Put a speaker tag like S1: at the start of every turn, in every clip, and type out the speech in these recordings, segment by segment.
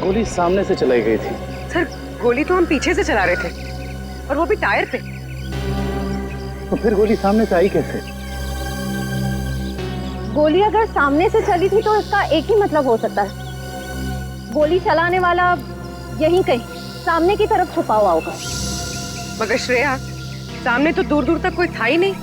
S1: गोली सामने से चलाई गई थी।
S2: सर, गोली तो हम पीछे से चला रहे थे और वो भी टायर पे।
S1: तो फिर गोली सामने से आई कैसे?
S3: गोली अगर सामने से चली थी तो इसका एक ही मतलब हो सकता है, गोली चलाने वाला यहीं कहीं सामने की तरफ छुपा हुआ होगा।
S2: मगर श्रेया, सामने तो दूर दूर तक कोई था ही नहीं।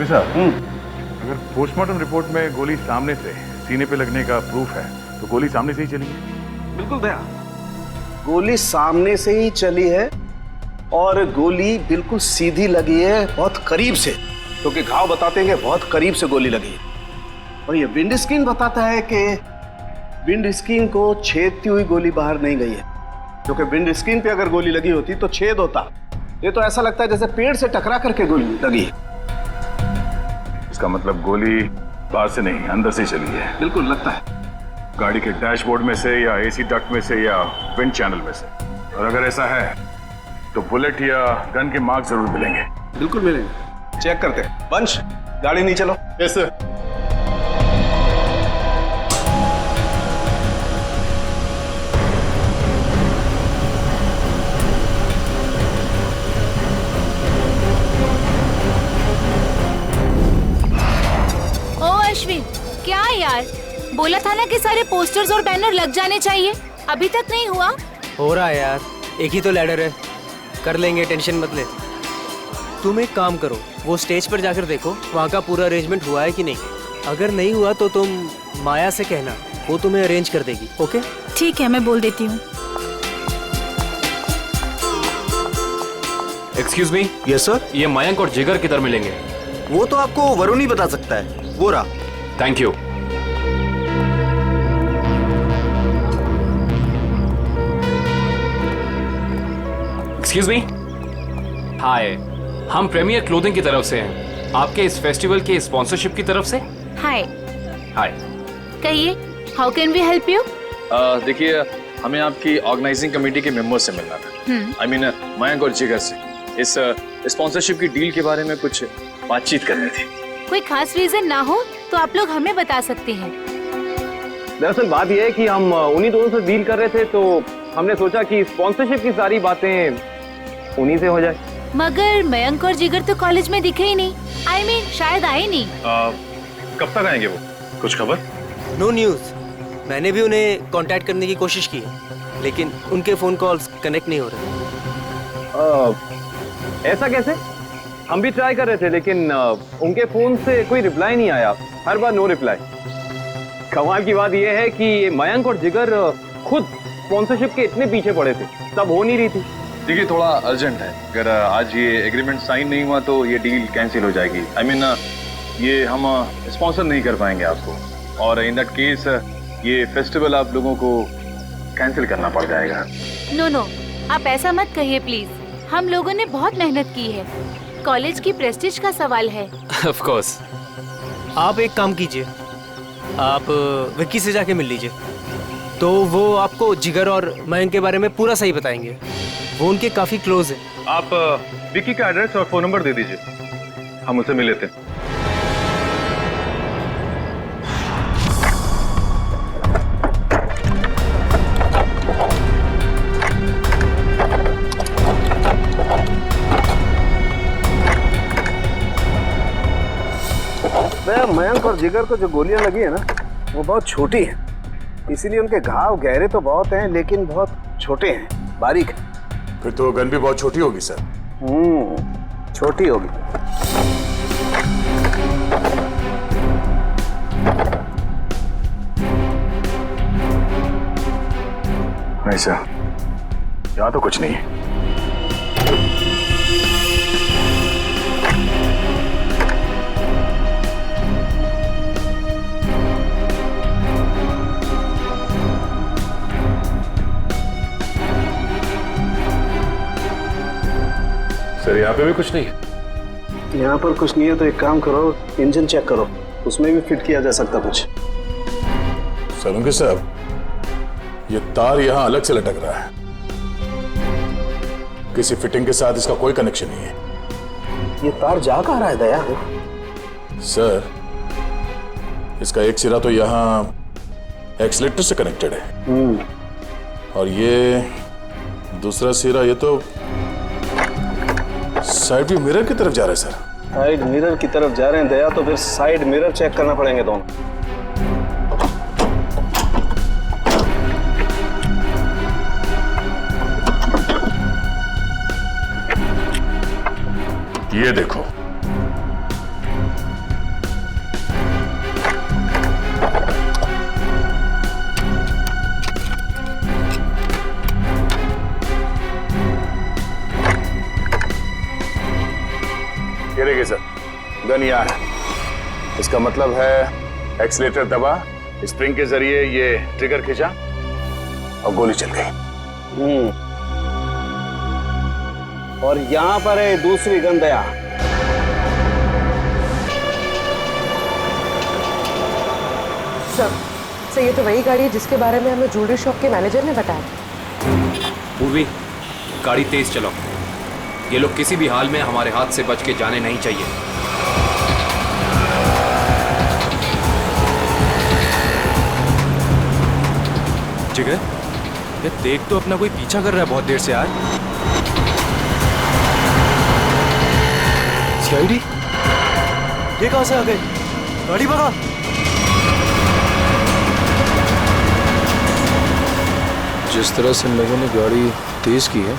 S4: अगर पोस्टमार्टम रिपोर्ट में गोली सामने से सीने पे लगने का प्रूफ है तो गोली सामने से ही चली है।
S1: बिल्कुल भैया, गोली सामने से ही चली है और गोली बिल्कुल सीधी लगी है, बहुत करीब से, क्योंकि घाव बताते हैं कि बहुत करीब से गोली लगी है। और ये विंड स्क्रीन बताता है कि विंड स्क्रीन को छेदती हुई गोली बाहर नहीं गई है, क्योंकि विंड स्क्रीन पे अगर गोली लगी होती तो छेद होता। ये तो ऐसा लगता है जैसे पेड़ से टकरा करके गोली लगी है।
S4: इसका मतलब गोली बाहर से नहीं, अंदर से चली है।
S1: बिल्कुल लगता है,
S4: गाड़ी के डैशबोर्ड में से या एसी डक्ट में से या विंड चैनल में से। और अगर ऐसा है तो बुलेट या गन के मार्क जरूर मिलेंगे।
S1: बिल्कुल मिलेंगे, चेक करते हैं। वंश, गाड़ी नीचे लो।
S4: Yes sir.
S5: क्या यार, बोला था ना कि सारे पोस्टर्स और बैनर लग जाने चाहिए, अभी तक नहीं हुआ।
S6: हो रहा है यार, एक ही तो लैडर है, कर लेंगे, टेंशन मत ले। तुम एक काम करो, वो स्टेज पर जाकर देखो वहाँ का पूरा अरेंजमेंट हुआ है कि नहीं। अगर नहीं हुआ तो तुम माया से कहना, वो तुम्हें अरेंज कर देगी। ओके
S5: ठीक है, मैं बोल देती हूँ।
S7: Excuse me.
S8: Yes sir.
S7: ये मयंक और जिगर किधर मिलेंगे?
S8: वो तो आपको वरुण ही बता सकता है, वो रहा।
S7: Thank you. Excuse me. Hi, हम प्रीमियर क्लोथिंग की तरफ से हैं, आपके इस फेस्टिवल के स्पॉन्सरशिप की तरफ से।
S5: हाय।
S7: हाय।
S5: कहिए, how can we help you?
S9: देखिए, हमें आपकी ऑर्गेनाइजिंग कमेटी के मेंबर से मिलना था। आई मीन मयंक और जिगर से इस स्पॉन्सरशिप की डील के बारे में कुछ बातचीत करनी थी।
S5: कोई खास रीजन ना हो तो आप लोग हमें बता सकते हैं।
S10: दरअसल बात यह है कि हम उन्हीं दोनों से डील कर रहे थे, तो हमने सोचा कि स्पॉन्सरशिप की सारी बातें उन्हीं से हो जाए।
S5: मगर मयंक और जिगर तो कॉलेज में दिखे ही नहीं। आई मीन शायद आए नहीं।
S4: कब तक आएंगे वो, कुछ खबर?
S6: No news. मैंने भी उन्हें कांटेक्ट करने की कोशिश की है, लेकिन उनके फोन कॉल्स कनेक्ट नहीं हो रहे।
S10: ऐसा कैसे? हम भी ट्राई कर रहे थे, लेकिन उनके फोन से कोई रिप्लाई नहीं आया, हर बार नो रिप्लाई। कमाल की बात यह है कि मयंक और जिगर खुद स्पॉन्सरशिप के इतने पीछे पड़े थे, तब हो नहीं रही थी।
S9: देखिए, थोड़ा अर्जेंट है, अगर आज ये एग्रीमेंट साइन नहीं हुआ तो ये डील कैंसिल हो जाएगी। आई मीन ये हम स्पॉन्सर नहीं कर पाएंगे आपको, और इन दैट केस ये फेस्टिवल आप लोगों को कैंसिल करना पड़ जाएगा।
S5: नो नो, आप ऐसा मत कहिए प्लीज, हम लोगों ने बहुत मेहनत की है, कॉलेज की प्रेस्टीज का सवाल है।
S7: Of course.
S6: आप एक काम कीजिए, आप विक्की से जाके मिल लीजिए, तो वो आपको जिगर और मयंक के बारे में पूरा सही बताएंगे। वो उनके काफी क्लोज है।
S4: आप विक्की का एड्रेस और फोन नंबर दे दीजिए, हम उसे मिल लेते हैं।
S1: मयंक और जिगर को जो गोलियां लगी है ना, वो बहुत छोटी है, इसीलिए उनके घाव गहरे तो बहुत हैं, लेकिन बहुत छोटे हैं, बारीक है।
S4: फिर तो गन भी बहुत छोटी होगी सर।
S1: छोटी होगी।
S4: नहीं सर, यहाँ तो कुछ नहीं है।
S9: सर यहाँ पे भी कुछ नहीं है।
S1: यहाँ पर कुछ नहीं है तो एक काम करो, इंजन चेक करो, उसमें भी फिट किया जा सकता कुछ।
S4: सोलंकी साहब, ये तार यहाँ अलग से लटक रहा है, किसी फिटिंग के साथ इसका कोई कनेक्शन नहीं है।
S1: ये तार जा कहाँ रहा है दया?
S4: सर, इसका एक सिरा तो यहाँ एक्सीलेटर से कनेक्टेड है और ये दूसरा सिरा ये तो साइड व्यू मिरर की तरफ जा रहा है। सर,
S1: साइड मिरर की तरफ जा रहे हैं दया, तो फिर साइड मिरर चेक करना पड़ेंगे दोनों।
S4: ये देखो, ये देखिए सर, गन यहाँ है। इसका मतलब है एक्सीलेटर दबा, स्प्रिंग के जरिए ये ट्रिगर खींचा और गोली चल गई।
S1: और यहाँ पर है दूसरी गन दया।
S2: सर ये तो वही गाड़ी है जिसके बारे में हमें ज्वेलरी शॉप के मैनेजर ने बताया।
S7: पूर्वी, गाड़ी तेज चलाओ। ये लोग किसी भी हाल में हमारे हाथ से बच के जाने नहीं चाहिए।
S10: जिगर, ये देख तो अपना कोई पीछा कर रहा है बहुत देर से यार। सीआईडी, ये कहां से आ गए? गाड़ी भगा।
S9: जिस तरह से इन लोगों ने गाड़ी तेज की है,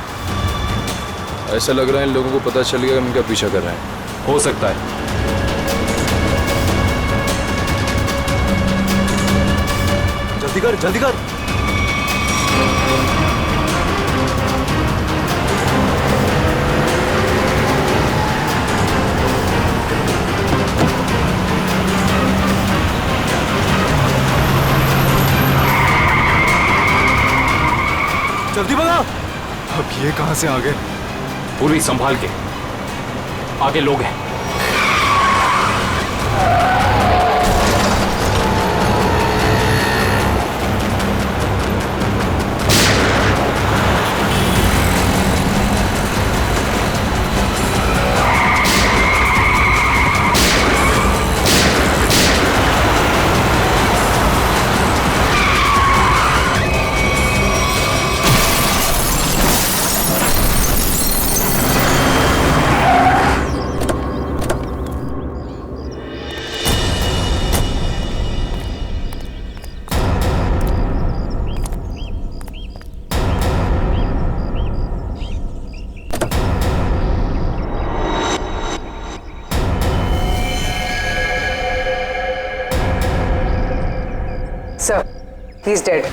S9: ऐसा लग रहा है इन लोगों को पता चल गया हम इनका पीछा कर रहे हैं।
S7: हो सकता है।
S10: जल्दी कर, जल्दी कर। जल्दी भगा। अब ये कहां से आ गए?
S7: पूर्वी, संभाल के, आगे लोग हैं।
S2: Sir, he's dead.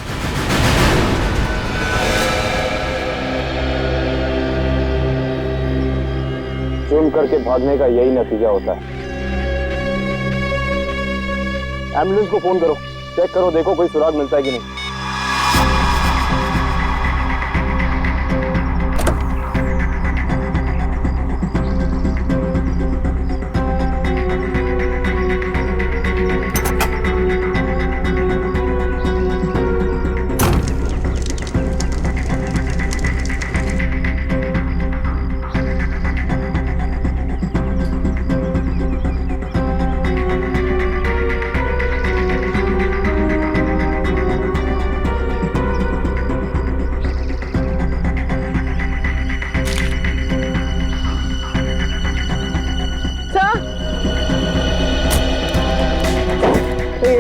S10: जुर्म करके भागने का यही नतीजा होता है। एम्बुलेंस को फोन करो, चेक करो, देखो कोई सुराग मिलता है कि नहीं।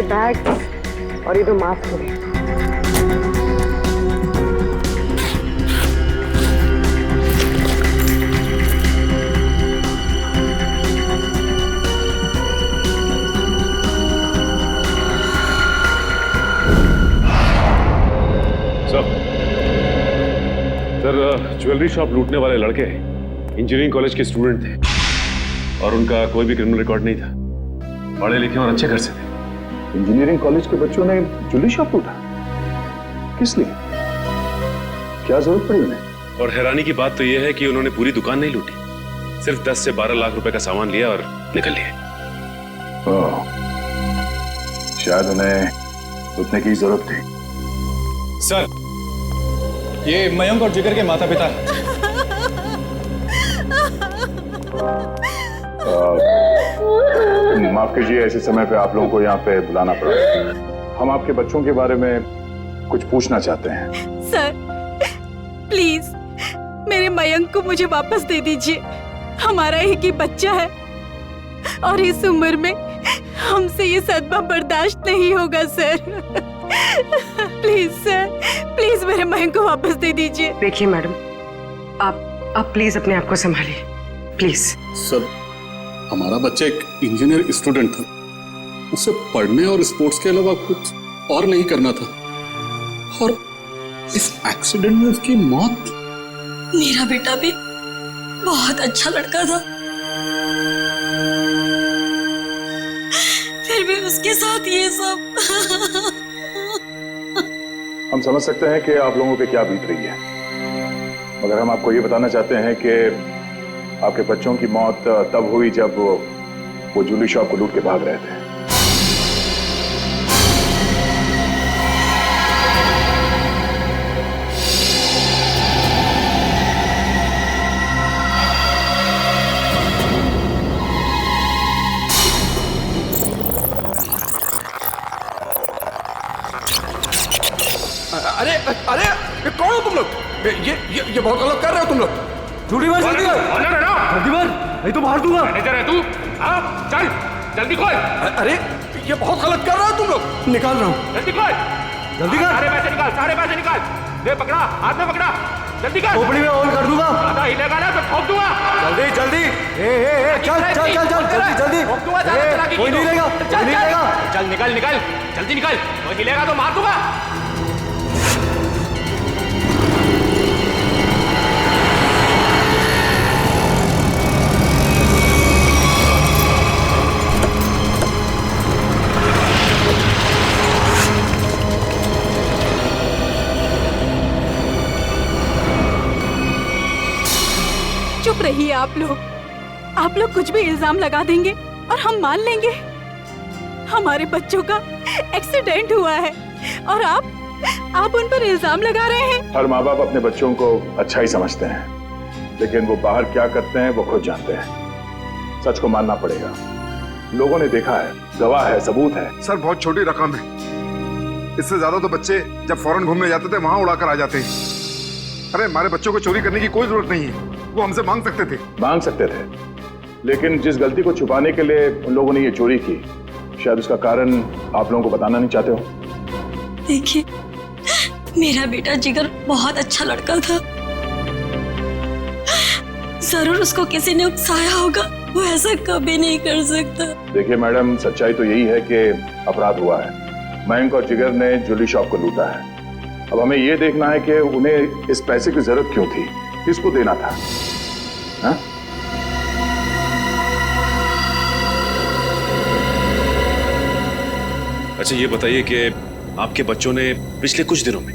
S2: बैग और ये तो मास्क हो गया।
S11: सर, ज्वेलरी शॉप लूटने वाले लड़के इंजीनियरिंग कॉलेज के स्टूडेंट थे और उनका कोई भी क्रिमिनल रिकॉर्ड नहीं था। पढ़े लिखे और अच्छे घर से थे।
S4: इंजीनियरिंग कॉलेज के बच्चों ने ज्वेलरी शॉप लूटा? किस लिए? क्या जरूरत पड़ी उन्हें?
S11: और हैरानी की बात तो यह है कि उन्होंने पूरी दुकान नहीं लूटी, सिर्फ 10 से 12 लाख रुपए का सामान लिया और निकल लिए।
S4: शायद उन्हें लूटने की जरूरत थी।
S12: सर, ये मयंक और जिगर के माता पिता हैं।
S4: माफ कीजिए, ऐसे समय पे आप लोगों को यहाँ पे बुलाना पड़ा। हम आपके बच्चों के बारे में कुछ पूछना चाहते हैं।
S5: सर प्लीज मेरे मयंक को मुझे वापस दे दीजिए। हमारा एक ही बच्चा है और इस उम्र में हमसे ये सदमा बर्दाश्त नहीं होगा सर। प्लीज सर, प्लीज मेरे मयंक को वापस दे दीजिए।
S2: देखिए मैडम, आप प्लीज अपने आप को संभालिए, प्लीज।
S13: सर, हमारा बच्चा एक इंजीनियर स्टूडेंट था, उसे पढ़ने और स्पोर्ट्स के अलावा कुछ और नहीं करना था, और इस एक्सीडेंट में उसकी मौत।
S14: मेरा बेटा भी बहुत अच्छा लड़का था, फिर भी उसके साथ ये सब।
S4: हम समझ सकते हैं कि आप लोगों पे क्या बीत रही है, मगर हम आपको ये बताना चाहते हैं कि आपके बच्चों की मौत तब हुई जब वो ज्वेलरी शॉप को लूट के भाग रहे थे।
S1: अरे अरे ये कौन हो तुम लोग? ये बहुत गलत कर रहे हो तुम लोग।
S12: जल्दी मार, जल्दी मार, नहीं तो मार दूंगा।
S7: मैनेजर है तू? हाँ चल जल्दी खोल।
S1: अरे ये बहुत गलत कर रहे हो तुम लोग। निकाल रहा हूँ।
S7: जल्दी खोल,
S12: जल्दी कर।
S7: सारे पैसे निकाल, सारे पैसे निकाल। दे पकड़ा, हाथ में पकड़ा, जल्दी कर।
S12: खोपड़ी में ऑन कर दूंगा।
S7: ज्यादा हिलेगा ना तो ठोक दूंगा।
S12: जल्दी जल्दी, चल चल चल चल जल्दी जल्दी।
S7: ठोक दूंगा, ज्यादा चलाकी
S12: कोई
S7: की
S12: नहीं
S7: तो।
S12: लेगा, कोई नहीं लेगा।
S7: चल निकल निकल, जल्दी निकल, कोई हिलेगा तो मार दूंगा।
S5: चुप रहिए आप लोग कुछ भी इल्जाम लगा देंगे और हम मान लेंगे। हमारे बच्चों का एक्सीडेंट हुआ है और आप उन पर इल्जाम लगा रहे हैं।
S4: हर माँ बाप अपने बच्चों को अच्छा ही समझते हैं, लेकिन वो बाहर क्या करते हैं वो खुद जानते हैं। सच को मानना पड़ेगा, लोगों ने देखा है, गवाह है, सबूत है।
S15: सर बहुत छोटी रकम है, इससे ज्यादा तो बच्चे जब फॉरेन घूमने जाते थे वहां उड़ाकर आ जाते हैं। अरे हमारे बच्चों को चोरी करने की कोई जरूरत नहीं है, वो हमसे मांग सकते थे।
S4: मांग सकते थे, लेकिन जिस गलती को छुपाने के लिए उन लोगों ने ये चोरी की, शायद उसका कारण आप लोगों को बताना नहीं चाहते हो।
S14: देखिए, मेरा बेटा जिगर बहुत अच्छा लड़का था, जरूर उसको किसी ने उकसाया होगा, वो ऐसा कभी नहीं कर सकता।
S4: देखिए मैडम, सच्चाई तो यही है कि अपराध हुआ है। मयंक और जिगर ने ज्वेलरी शॉप को लूटा है। अब हमें ये देखना है कि उन्हें इस पैसे की जरूरत क्यों थी, किसको देना था। हा?
S11: अच्छा ये बताइए कि आपके बच्चों ने पिछले कुछ दिनों में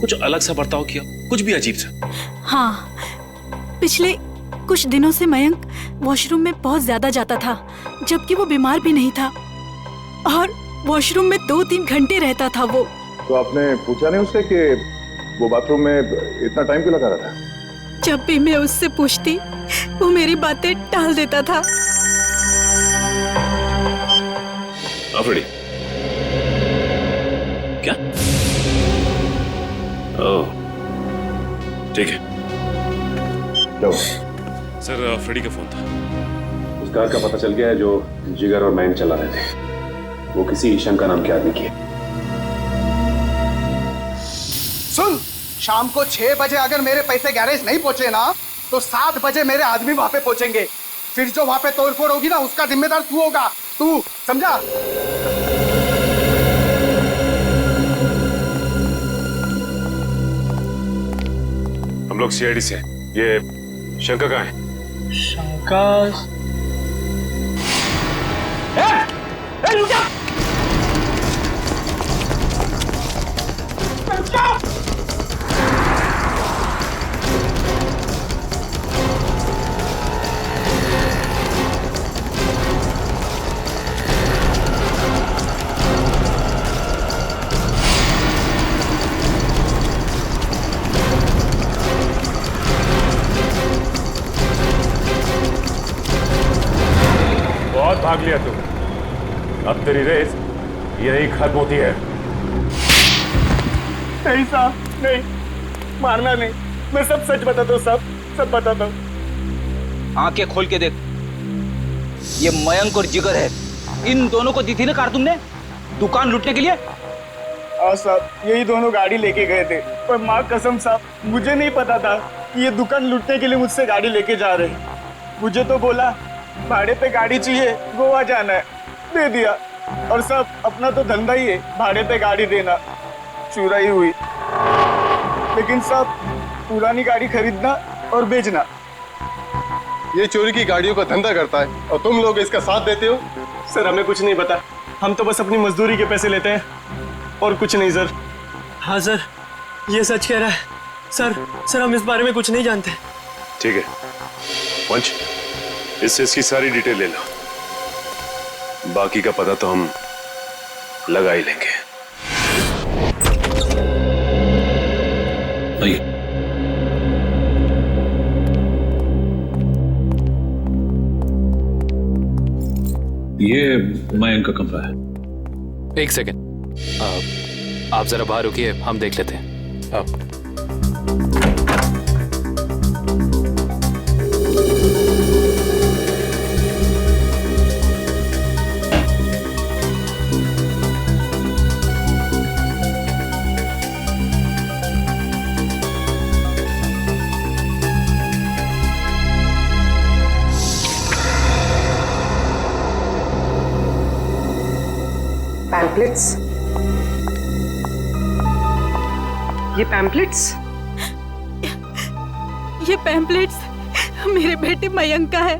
S11: कुछ अलग सा बर्ताव किया, कुछ भी अजीब सा?
S5: हाँ, पिछले कुछ दिनों से मयंक वॉशरूम में बहुत ज्यादा जाता था, जबकि वो बीमार भी नहीं था, और वॉशरूम में 2-3 घंटे रहता था वो।
S4: तो आपने पूछा नहीं उससे कि वो बाथरूम में इतना टाइम क्यों लगा रहा था?
S5: जब भी मैं उससे पूछती, वो मेरी बातें टाल देता था।
S11: अफरीदी, क्या? ओह, ठीक है।
S4: लो।
S11: सर, फ्रेडी का फोन था।
S16: उस कार का पता चल गया है जो जिगर और मयंक चला रहे थे। वो किसी ईशन का नाम के आदमी की है।
S17: सुन, शाम को 6 बजे अगर मेरे पैसे गैरेज नहीं पहुंचे ना, तो 7 बजे मेरे आदमी वहां पे पहुंचेंगे। फिर जो वहां पे तोड़फोड़ होगी ना, उसका जिम्मेदार तू होगा। तू समझा?
S11: हम लोग लोग सीआईडी से हैं। ये शंकर कहाँ है?
S12: शंकर
S11: बहुत भाग लिया तुम, अब तेरी रेस यही खत्म होती है।
S18: नहीं साहब, नहीं, मारना नहीं, मैं सब सच बताता हूँ साहब, सब बताता हूँ।
S19: आंखें खोल के देख, ये मयंक और जिगर है। इन दोनों को दी थी ना कार तुमने दुकान लूटने के लिए?
S18: हाँ साहब, यही दोनों गाड़ी लेके गए थे, पर माँ कसम साहब मुझे नहीं पता था कि ये दुकान लूटने के लिए मुझसे गाड़ी लेके जा रहे हैं। मुझे तो बोला भाड़े पे गाड़ी चाहिए, गोवा जाना है, दे दिया। और साहब अपना तो धंधा ही है भाड़े पे गाड़ी देना, चुराई हुई। लेकिन साहब पुरानी गाड़ी खरीदना और बेचना।
S12: ये चोरी की गाड़ियों का धंधा करता है और तुम लोग इसका साथ देते हो।
S18: सर हमें कुछ नहीं पता, हम तो बस अपनी मजदूरी के पैसे लेते हैं और कुछ नहीं सर।
S6: हाँ सर, ये सच कह रहा है। सर हम इस बारे में कुछ नहीं जानते।
S11: ठीक है पंच, इससे इसकी सारी डिटेल ले लो, बाकी का पता तो हम लगा ही लेंगे।
S13: ये मयंक का कमरा है।
S7: एक सेकेंड, आप जरा बाहर रुकिए, हम देख लेते हैं। आप
S2: पैम्पलेट्स, ये पैम्पलेट्स,
S5: ये पैम्पलेट्स मेरे बेटे मयंक का है।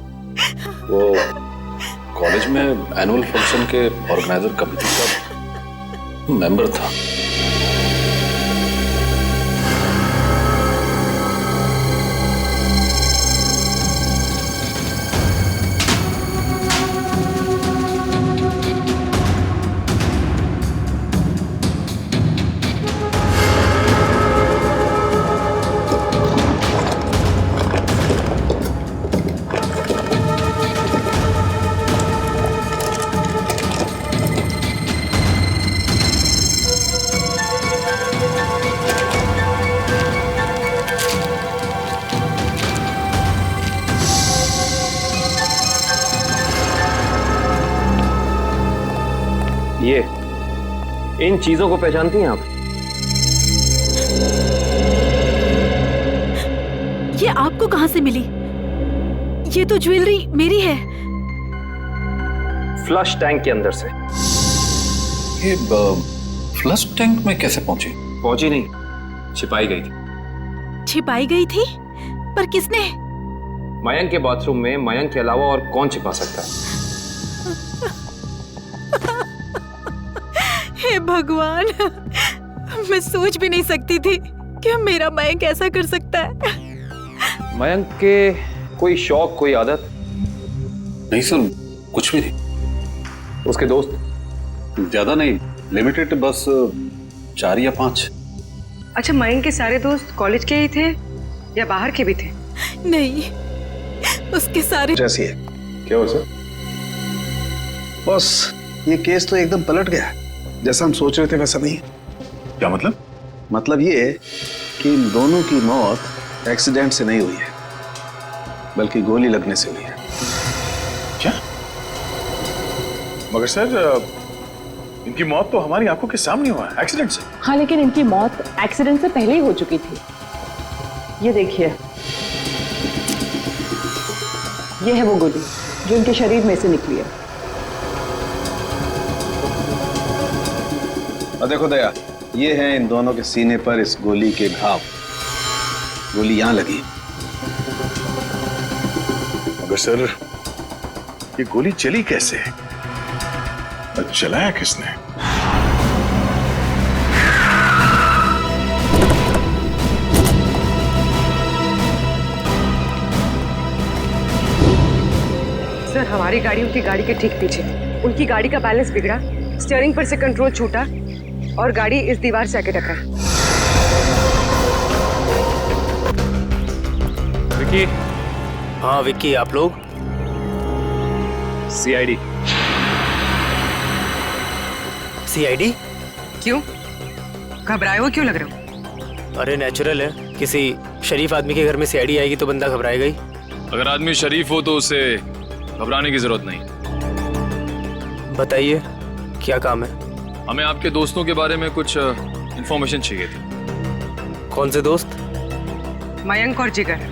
S13: वो कॉलेज में एनुअल फंक्शन के ऑर्गेनाइजर कमेटी का मेंबर था।
S10: ये इन चीजों को पहचानती हैं आप?
S5: ये आपको कहां से मिली? ये तो ज्वेलरी मेरी है।
S10: फ्लश टैंक के अंदर से।
S13: ये फ्लश टैंक में कैसे पहुंची?
S10: पहुंची नहीं, छिपाई गई थी।
S5: छिपाई गई थी? पर किसने?
S10: मयंक के बाथरूम में मयंक के अलावा और कौन छिपा सकता है?
S5: हे भगवान, मैं सोच भी नहीं सकती थी कि मेरा मयंक ऐसा कर सकता है।
S10: मयंक के कोई शौक, कोई आदत?
S13: नहीं सर, कुछ भी नहीं।
S10: उसके दोस्त?
S13: ज्यादा नहीं, लिमिटेड, बस 4 या 5।
S2: अच्छा, मयंक के सारे दोस्त कॉलेज के ही थे या बाहर के भी थे?
S5: नहीं, उसके सारे
S1: जैसी है।
S11: क्या हुआ सर?
S1: बॉस, ये केस तो एकदम पलट गया। जैसा हम सोच रहे थे वैसा नहीं।
S11: क्या मतलब?
S1: मतलब ये कि इन दोनों की मौत एक्सीडेंट से नहीं हुई है, बल्कि गोली लगने से हुई है।
S11: क्या? मगर सर, इनकी मौत तो हमारी आंखों के सामने हुआ है, एक्सीडेंट से।
S2: हाँ, लेकिन इनकी मौत एक्सीडेंट से पहले ही हो चुकी थी। ये देखिए, ये है वो गोली जो इनके शरीर में से निकली है।
S1: और देखो दया, ये है इन दोनों के सीने पर इस गोली के घाव। गोली यहां लगी।
S4: मगर सर, ये गोली चली कैसे और चलाया किसने?
S2: सर हमारी गाड़ी उनकी गाड़ी के ठीक पीछे। उनकी गाड़ी का बैलेंस बिगड़ा, स्टीयरिंग पर से कंट्रोल छूटा और गाड़ी इस दीवार से आके टकराई।
S6: विक्की। हाँ विक्की, आप लोग?
S7: सीआईडी।
S6: सीआईडी?
S2: क्यों? घबराए हो क्यों लग रहे हो?
S6: अरे नेचुरल है, किसी शरीफ आदमी के घर में सीआईडी आएगी तो बंदा घबराएगा ही।
S9: अगर आदमी शरीफ हो तो उसे घबराने की जरूरत नहीं।
S6: बताइए क्या काम है?
S9: हमें आपके दोस्तों के बारे में कुछ इंफॉर्मेशन चाहिए थी।
S6: कौन से दोस्त?
S2: मयंक और जिगर।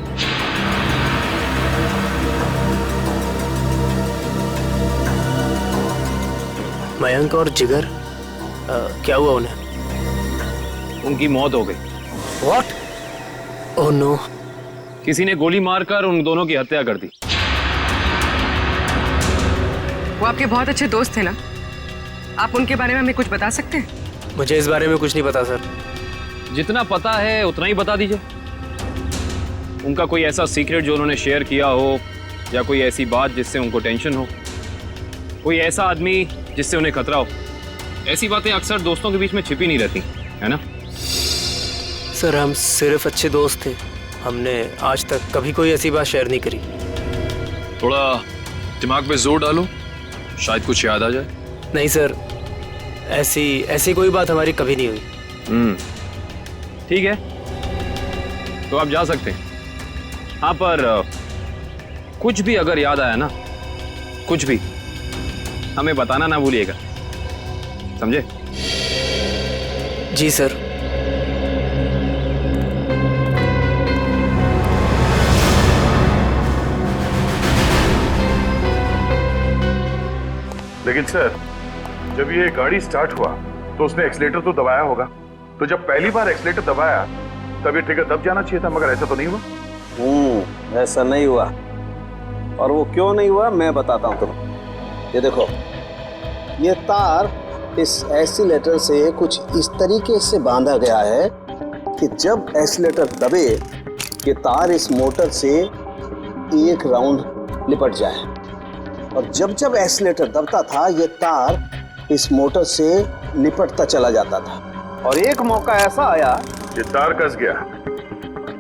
S6: मयंक और जिगर? क्या हुआ उन्हें?
S10: उनकी मौत हो गई।
S6: What? Oh no!
S10: किसी ने गोली मारकर उन दोनों की हत्या कर दी।
S2: वो आपके बहुत अच्छे दोस्त थे ना? आप उनके बारे में हमें कुछ बता सकते हैं?
S6: मुझे इस बारे में कुछ नहीं पता सर।
S10: जितना पता है उतना ही बता दीजिए। उनका कोई ऐसा सीक्रेट जो उन्होंने शेयर किया हो, या कोई ऐसी बात जिससे उनको टेंशन हो, कोई ऐसा आदमी जिससे उन्हें खतरा हो। ऐसी बातें अक्सर दोस्तों के बीच में छिपी नहीं रहती, है ना?
S6: सर हम सिर्फ अच्छे दोस्त थे, हमने आज तक कभी कोई ऐसी बात शेयर नहीं करी।
S9: थोड़ा दिमाग पे जोर डालो, शायद कुछ याद आ जाए।
S6: नहीं सर, ऐसी कोई बात हमारी कभी नहीं हुई।
S10: ठीक है, तो आप जा सकते हैं। हाँ, पर कुछ भी अगर याद आया ना, कुछ भी, हमें बताना ना भूलिएगा, समझे?
S6: जी सर।
S4: लेकिन सर, जब ये गाड़ी स्टार्ट हुआ तो उसने एक्सीलेटर तो दबाया होगा, तो जब पहली बार एक्सीलेटर दबाया तब ये ट्रिगर दब जाना चाहिए था, मगर ऐसा तो नहीं हुआ।
S1: ऐसा नहीं हुआ। और वो क्यों नहीं हुआ मैं बताता हूँ तुम्हें। ये देखो, ये तार इस एक्सीलेटर से कुछ इस तरीके से बांधा गया है कि जब एक्सीलेटर दबे ये तार इस मोटर से एक राउंड लिपट जाए, और जब जब एक्सीलेटर दबता था ये तार इस मोटर से लिपटता चला जाता था। और एक मौका ऐसा आया,
S4: ये तार कस गया,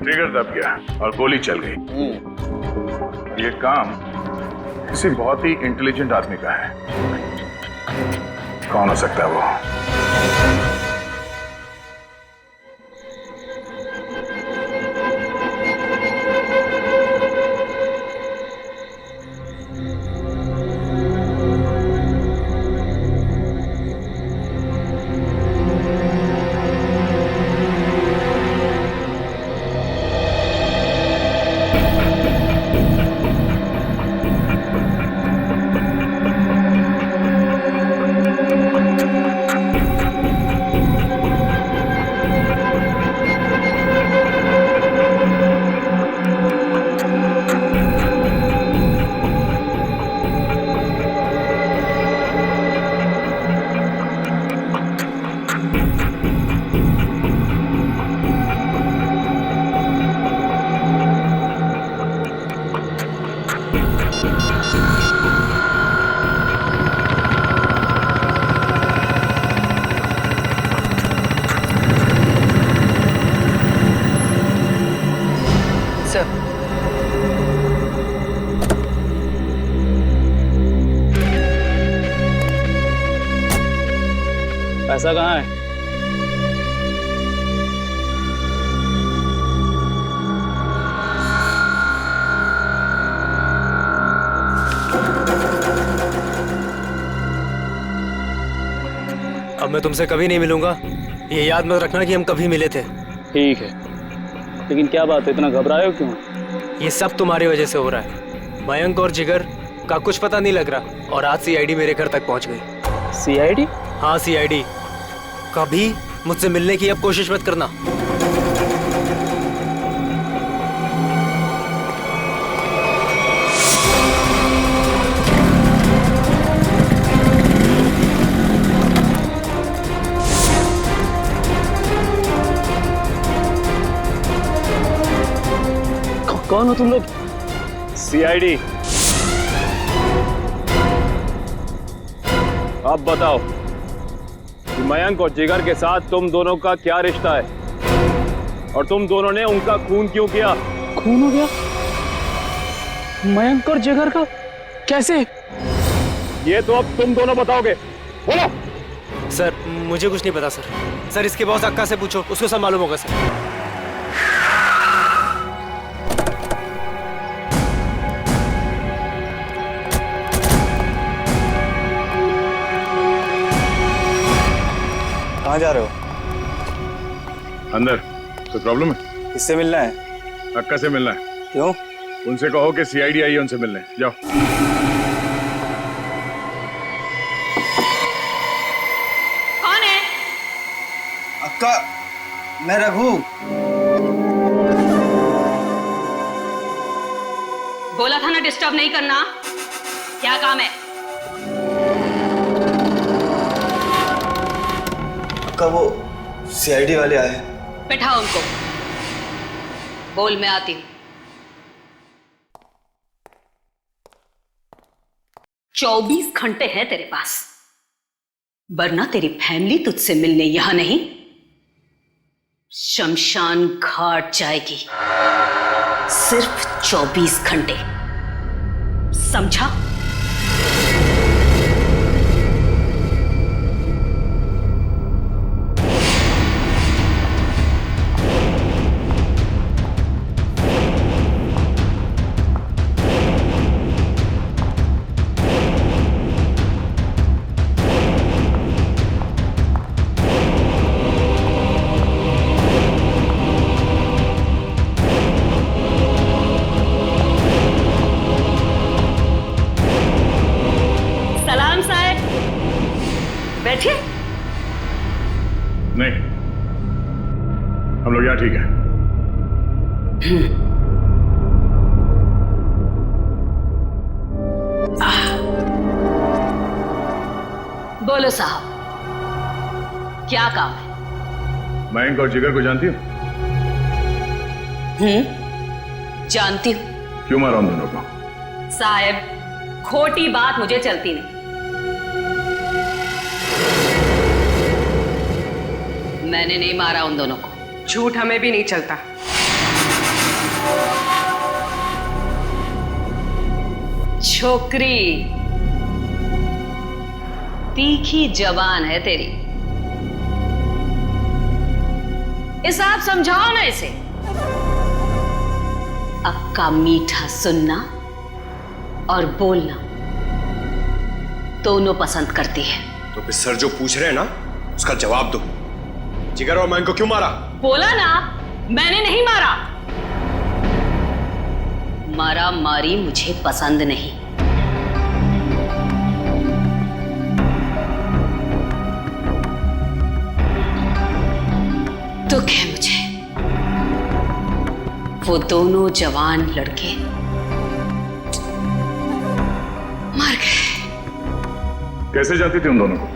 S4: ट्रिगर दब गया और गोली चल गई। ये काम किसी बहुत ही इंटेलिजेंट आदमी का है। कौन हो सकता है वो?
S10: पैसा कहाँ है?
S6: अब मैं तुमसे कभी नहीं मिलूंगा, ये याद मत रखना कि हम कभी मिले थे।
S10: ठीक है, लेकिन क्या बात है, इतना घबराए हो क्यों?
S6: ये सब तुम्हारी वजह से हो रहा है। मयंक और जिगर का कुछ पता नहीं लग रहा, और आज सीआईडी मेरे घर तक पहुंच गई।
S10: सीआईडी?
S6: हाँ सीआईडी। कभी मुझसे मिलने की अब कोशिश मत करना।
S10: कौन हो तुम लोग? सीआईडी। अब बताओ कि मयंक और जिगर के साथ तुम दोनों का क्या रिश्ता है और तुम दोनों ने उनका खून क्यों किया?
S18: खून हो गया? मयंक और जिगर का कैसे?
S10: ये तो अब तुम दोनों बताओगे। बोलो।
S6: सर मुझे कुछ नहीं पता सर। सर इसके बॉस अक्का से पूछो, उसको सब मालूम होगा सर।
S12: कहाँ जा रहे हो?
S4: अंदर। कोई प्रॉब्लम है?
S12: किससे मिलना है?
S4: अक्का से मिलना है।
S12: क्यों?
S4: उनसे कहो कि सीआईडी आई है उनसे मिलने। जाओ।
S14: कौन है?
S12: अक्का, मैं रघु।
S14: बोला था ना डिस्टर्ब नहीं करना। क्या काम है?
S12: अक्का वो सीआईडी वाले आए।
S14: बैठाओ उनको। बोल, मैं आती हूँ। 24 घंटे हैं तेरे पास, वरना तेरी फैमिली तुझसे मिलने यहां नहीं, शमशान घाट जाएगी। सिर्फ 24 घंटे, समझा? बैठिए।
S4: नहीं, हम लोग यहाँ ठीक है।
S14: बोलो साहब, क्या काम है?
S4: मयंक और जिगर को जानती हो?
S14: जानती हूं।
S4: क्यों मारा उन दोनों को?
S14: साहब, खोटी बात मुझे चलती नहीं। मैंने नहीं मारा उन दोनों को।
S2: झूठ हमें भी नहीं चलता।
S14: छोकरी तीखी जबान है तेरी, इसे आप समझाओ ना इसे। अक्का मीठा सुनना और बोलना दोनों पसंद करती है।
S16: तो फिर सर जो पूछ रहे हैं ना उसका जवाब दो। जिगर और मयंक को क्यों मारा?
S14: बोला ना, मैंने नहीं मारा। मारा मारी मुझे पसंद नहीं। दुख है मुझे, वो दोनों जवान लड़के मर गए।
S4: कैसे जानती थी उन दोनों को?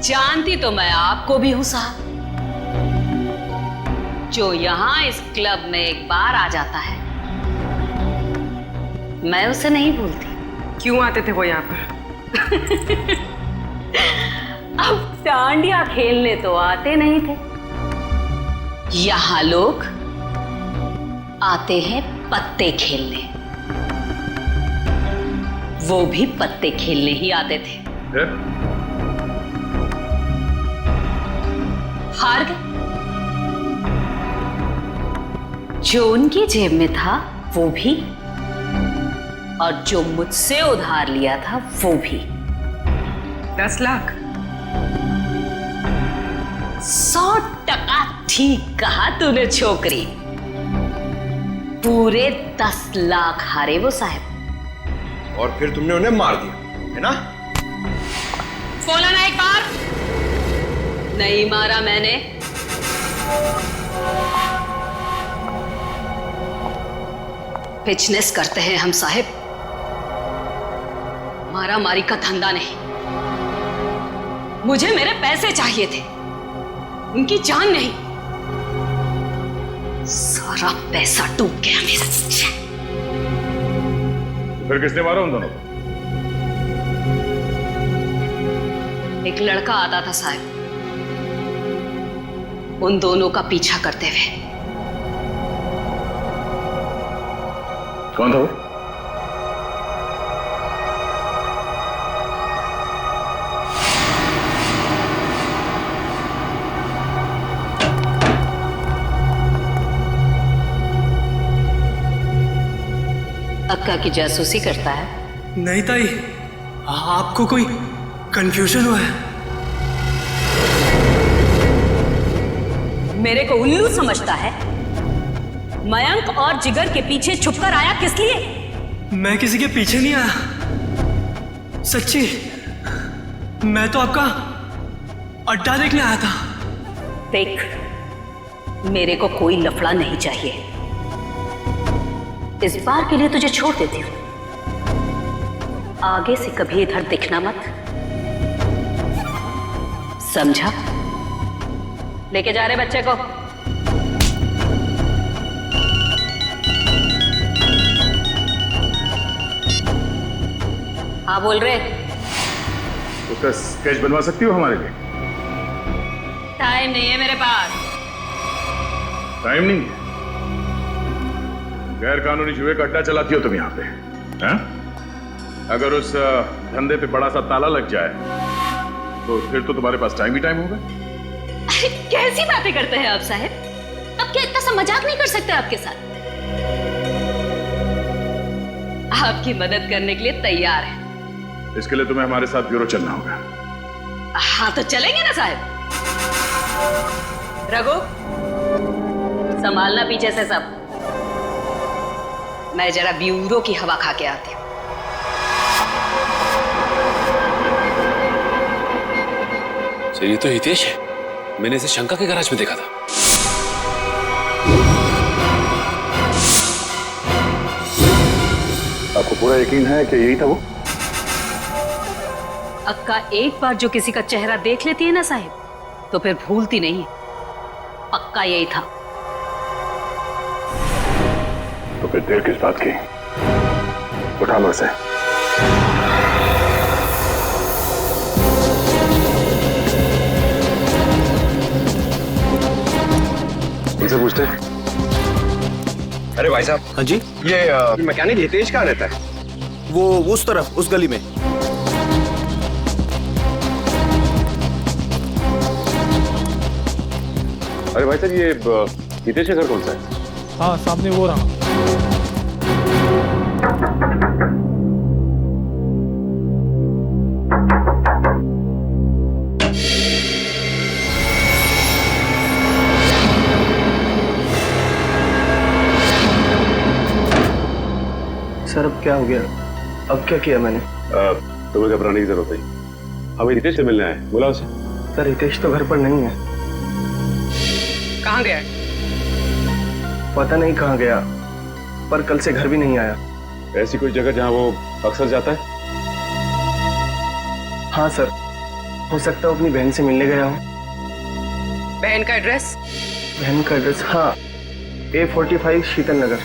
S14: जानती तो मैं आपको भी हूं साहब। जो यहां इस क्लब में एक बार आ जाता है, मैं उसे नहीं भूलती।
S2: क्यों आते थे वो यहाँ पर?
S14: अब डांडिया खेलने तो आते नहीं थे। यहां लोग आते हैं पत्ते खेलने। वो भी पत्ते खेलने ही आते थे। हार गए। जो उनकी जेब में था वो भी, और जो मुझसे उधार लिया था वो भी।
S2: 10 लाख।
S14: 100% ठीक कहा तूने छोकरी। पूरे 10 लाख हारे वो साहब।
S16: और फिर तुमने उन्हें मार दिया, है ना?
S14: बोला ना एक बार। नहीं मारा मैंने। बिजनेस करते हैं हम साहब, मारा मारी का धंधा नहीं। मुझे मेरे पैसे चाहिए थे, उनकी जान नहीं। सारा पैसा डूब गया मेरा।
S4: फिर किसने मारा उन दोनों को?
S14: एक लड़का आता था साहब, उन दोनों का पीछा करते हुए।
S4: कौन था वो?
S14: अक्का की जासूसी करता है?
S6: नहीं ताई, आपको कोई कंफ्यूजन हुआ है?
S14: मेरे को उल्लू समझता है? मयंक और जिगर के पीछे छुपकर आया किस लिए?
S6: मैं किसी के पीछे नहीं आया, सच्ची। मैं तो आपका अड्डा देखने आया था।
S14: देख, मेरे को कोई लफड़ा नहीं चाहिए। इस बार के लिए तुझे छोड़ देती हूँ, आगे से कभी इधर दिखना मत, समझा? लेके जा रहे बच्चे को। हाँ बोल रहे।
S4: उसका स्केच बनवा सकती हो हमारे लिए?
S14: टाइम नहीं है मेरे पास।
S4: टाइम नहीं है? गैर कानूनी जुए का अड्डा चलाती हो तुम यहाँ पे, हैं? अगर उस धंधे पे बड़ा सा ताला लग जाए तो फिर तो तुम्हारे पास टाइम ही टाइम होगा।
S14: अरे कैसी बातें करते हैं आप साहब? अब क्या इतना सा मजाक नहीं कर सकते आपके साथ? आपकी मदद करने के लिए तैयार है।
S4: इसके लिए तुम्हें हमारे साथ ब्यूरो चलना होगा।
S14: हाँ तो चलेंगे ना साहब। रघु, संभालना पीछे से सब। मैं जरा ब्यूरो की हवा खा के आती हूँ।
S16: सर ये तो हितेश है, मैंने इसे शंका के गैराज में देखा था।
S4: आपको पूरा यकीन है कि यही था वो?
S14: अक्का एक बार जो किसी का चेहरा देख लेती है ना साहिब, तो फिर भूलती नहीं। पक्का यही था।
S4: तो फिर देर किस बात की? उठा लो इसे।
S16: इनसे पूछते हैं।
S10: अरे भाई साहब।
S8: हाँ जी।
S10: ये मैकेनिक हितेश कहाँ रहता है?
S8: वो उस तरफ, उस गली में।
S16: अरे भाई साहब, ये हितेश का घर कौन सा है?
S12: हाँ सामने वो रहा।
S10: सर अब क्या हो गया? अब क्या किया मैंने?
S16: तुम्हें घबराने की जरूरत नहीं, हमें हितेश से मिलना है। बोला उसे।
S10: सर हितेश तो घर पर नहीं है।
S2: कहाँ गया है?
S10: पता नहीं कहाँ गया, पर कल से घर भी नहीं आया।
S16: ऐसी कोई जगह जहाँ वो अक्सर जाता है?
S10: हाँ सर, हो सकता है अपनी बहन से मिलने गया हो।
S2: बहन का एड्रेस?
S10: बहन का एड्रेस, हाँ, A45 शीतल नगर।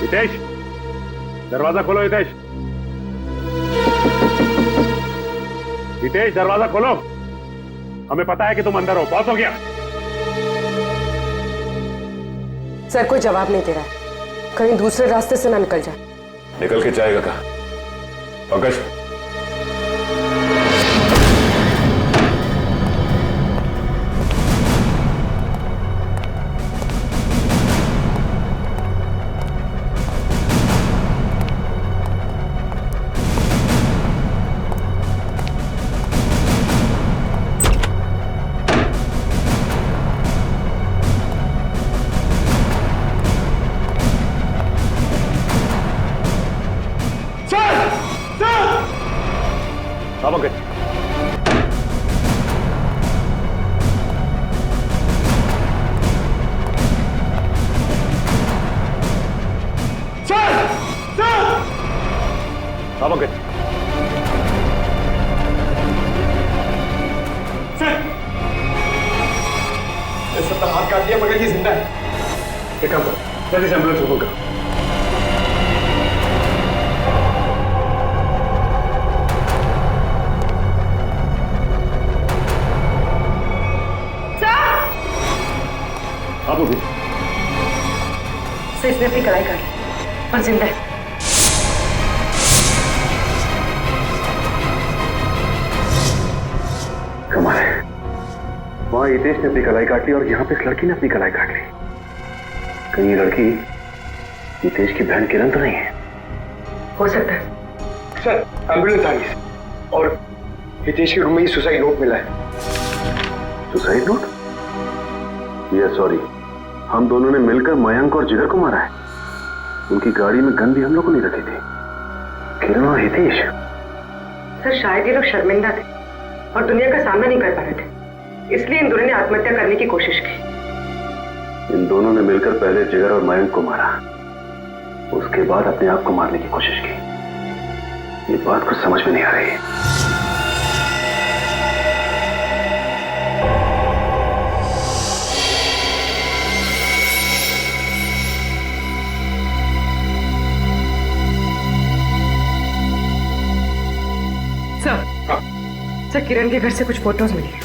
S4: हितेश, दरवाजा खोलो। हितेश, हितेश दरवाजा खोलो। हमें पता है कि तुम अंदर हो। बहुत हो गया।
S2: सर कोई जवाब नहीं दे रहा है, कहीं दूसरे रास्ते से ना निकल जाए।
S16: निकल के जाएगा कहाँ? पंकज,
S12: लाठियां पकड़ के जिंदा है। एक काम करो, जल्दी से एम्बुलेंस को करो।
S11: आप अभी
S2: इसने अपनी कलाई काट ली और जिंदा है।
S16: कमाल है, वहां हितेश ने अपनी कलाई काट ली और यहाँ पे इस लड़की ने अपनी कलाई काट ली। कहीं ये लड़की हितेश की बहन किरण तो नहीं है?
S2: हो सकता है।
S12: सर एम्बुलेंस आ गई और हितेश के रूम में ही सुसाइड नोट मिला है।
S16: Suicide note? ये सॉरी, हम दोनों ने मिलकर मयंक और जिगर को मारा है। उनकी गाड़ी में गन भी हम लोग को नहीं रखी थी। किरण और हितेश।
S2: सर शायद ये लोग शर्मिंदा थे और दुनिया का सामना नहीं कर पा रहे थे, इसलिए इन दोनों ने आत्महत्या करने की कोशिश की।
S16: इन दोनों ने मिलकर पहले जिगर और मयंक को मारा, उसके बाद अपने आप को मारने की कोशिश की। ये बात कुछ समझ में नहीं आ रही है।
S2: सर किरण के घर से कुछ फोटोज मिली है।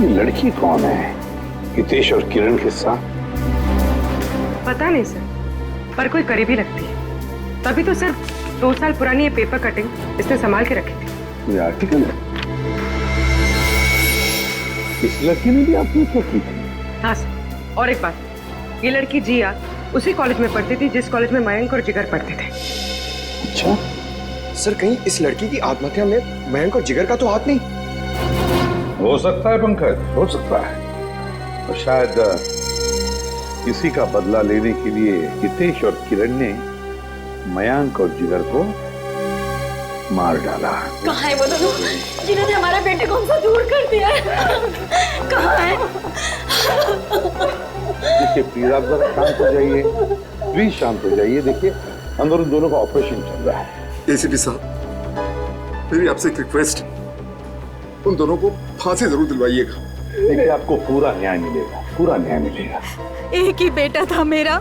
S16: ये लड़की कौन है? हितेश और किरण के साथ?
S2: पता नहीं सर, पर कोई करीबी लगती है। तभी तो सर 2 साल पुरानी ये पेपर कटिंग इसने संभाल के रखी थी।
S16: ये आर्टिकल है। इस लड़की ने भी आत्महत्या की थी?
S2: हाँ सर, और एक बात, ये लड़की जिया उसी कॉलेज में पढ़ती थी जिस कॉलेज में मयंक और जिगर पढ़ते थे।
S12: अच्छा सर, कहीं इस लड़की की आत्महत्या में मयंक और जिगर का तो हाथ नहीं?
S4: हो सकता है पंकज, हो सकता है। और शायद किसी का बदला लेने के लिए हितेश और किरण ने मयंक और जिगर को मार डाला।
S5: कहाँ है वो दोनों जिन्होंने हमारे बेटे को हमसे दूर कर दिया है? कहाँ है?
S4: देखिए प्लीज आप जरा शांत हो जाइए, प्लीज शांत हो जाइए। देखिए अंदर उन दोनों का ऑपरेशन चल रहा है।
S15: एसीपी साहब, मेरी आपसे एक रिक्वेस्ट, उन दोनों को फांसी जरूर दिलवाइएगा।
S4: देखिए आपको पूरा न्याय मिलेगा, पूरा न्याय मिलेगा।
S5: एक ही बेटा था मेरा,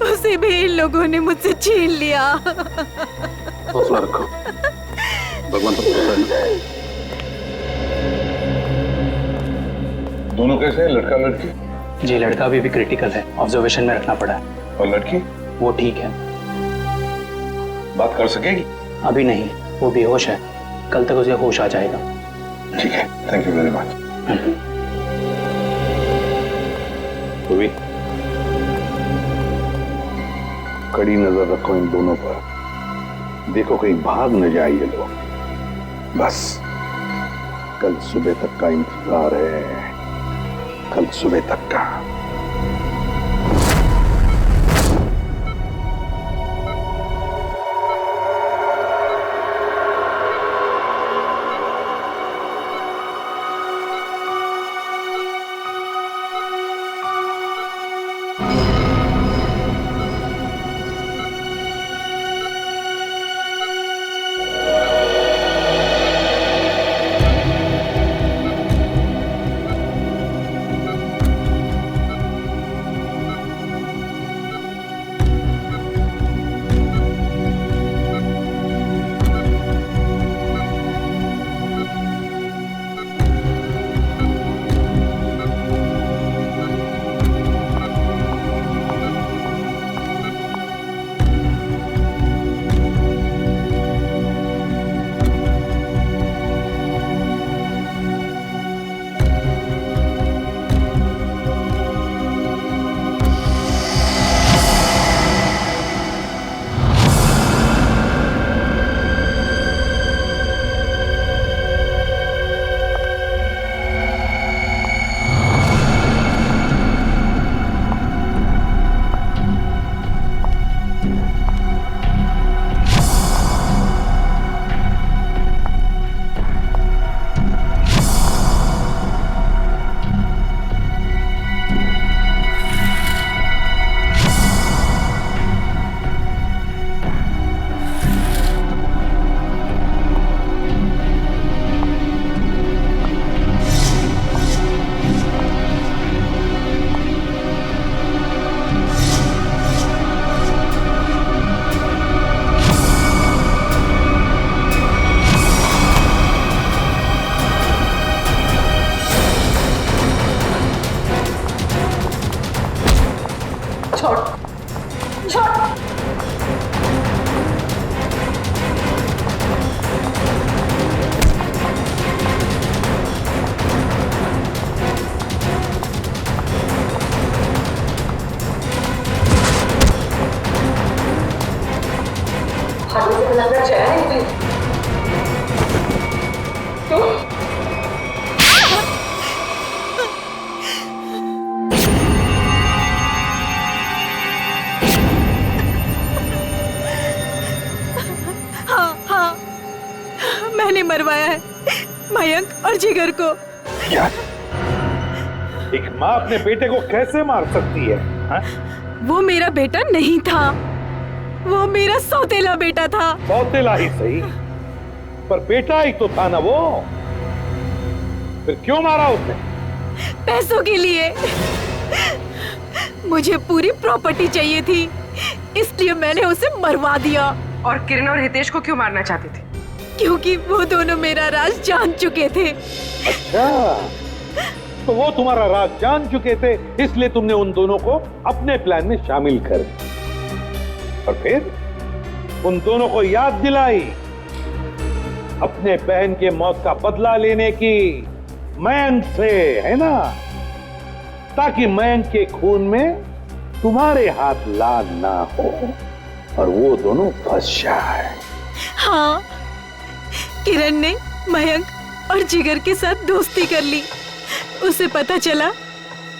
S5: उसे भी इन लोगों ने मुझसे छीन लिया।
S16: हौसला रखो, भगवान पर भरोसा है।
S4: दोनों कैसे हैं, लड़का लड़की?
S6: जी लड़का अभी भी क्रिटिकल है, ऑब्जर्वेशन में रखना पड़ा है।
S4: और लड़की?
S6: वो ठीक है।
S4: बात कर सकेगी?
S6: अभी नहीं, वो बेहोश है, कल तक उसे होश आ जाएगा।
S4: ठीक है, थैंक यू वेरी मच। तो कड़ी नजर रखो इन दोनों पर, देखो कहीं भाग न जाए ये लोग। बस कल सुबह तक का इंतजार है, कल सुबह तक का।
S2: लगता चैन ही तो
S5: हाँ, मैंने मरवाया है मयंक और जिगर को।
S20: क्या? एक माँ अपने बेटे को कैसे मार सकती है? हा?
S5: वो मेरा बेटा नहीं था, वो मेरा सौतेला बेटा था।
S20: सौतेला ही सही, पर बेटा ही तो था ना वो। फिर क्यों मारा उसने?
S5: पैसों के लिए। मुझे पूरी प्रॉपर्टी चाहिए थी, इसलिए मैंने उसे मरवा दिया।
S2: और किरण और हितेश को क्यों मारना चाहते थे?
S5: क्योंकि वो दोनों मेरा राज जान चुके थे।
S20: अच्छा, तो वो तुम्हारा राज जान चुके थे, इसलिए तुमने उन दोनों को अपने प्लान में शामिल कर दिया। और फिर उन दोनों को याद दिलाई अपने बहन के मौत का बदला लेने की मयंक से, है ना? ताकि मयंक के खून में तुम्हारे हाथ लाल ना हो और वो दोनों फंस जाए।
S5: हाँ, किरण ने मयंक और जिगर के साथ दोस्ती कर ली। उसे पता चला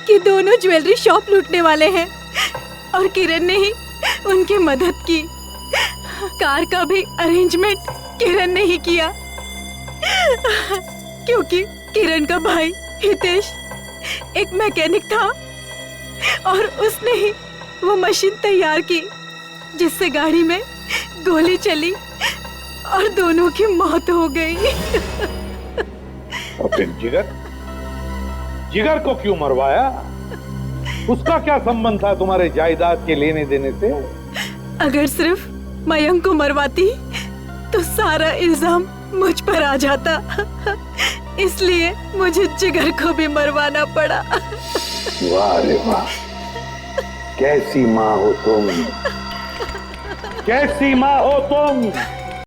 S5: कि दोनों ज्वेलरी शॉप लूटने वाले हैं और किरण ने ही उनकी मदद की। कार का भी अरेंजमेंट किरण ने ही किया, क्योंकि किरण का भाई हितेश एक मैकेनिक था और उसने ही वो मशीन तैयार की जिससे गाड़ी में गोली चली और दोनों की मौत हो गई।
S20: और फिर जिगर को क्यों मरवाया? उसका क्या संबंध था तुम्हारे जायदाद के लेने देने से?
S5: अगर सिर्फ मयंक को मरवाती तो सारा इल्जाम मुझ पर आ जाता, इसलिए मुझे जिगर को भी मरवाना पड़ा।
S20: वाह रे वाह, कैसी माँ हो तुम, कैसी माँ हो तुम।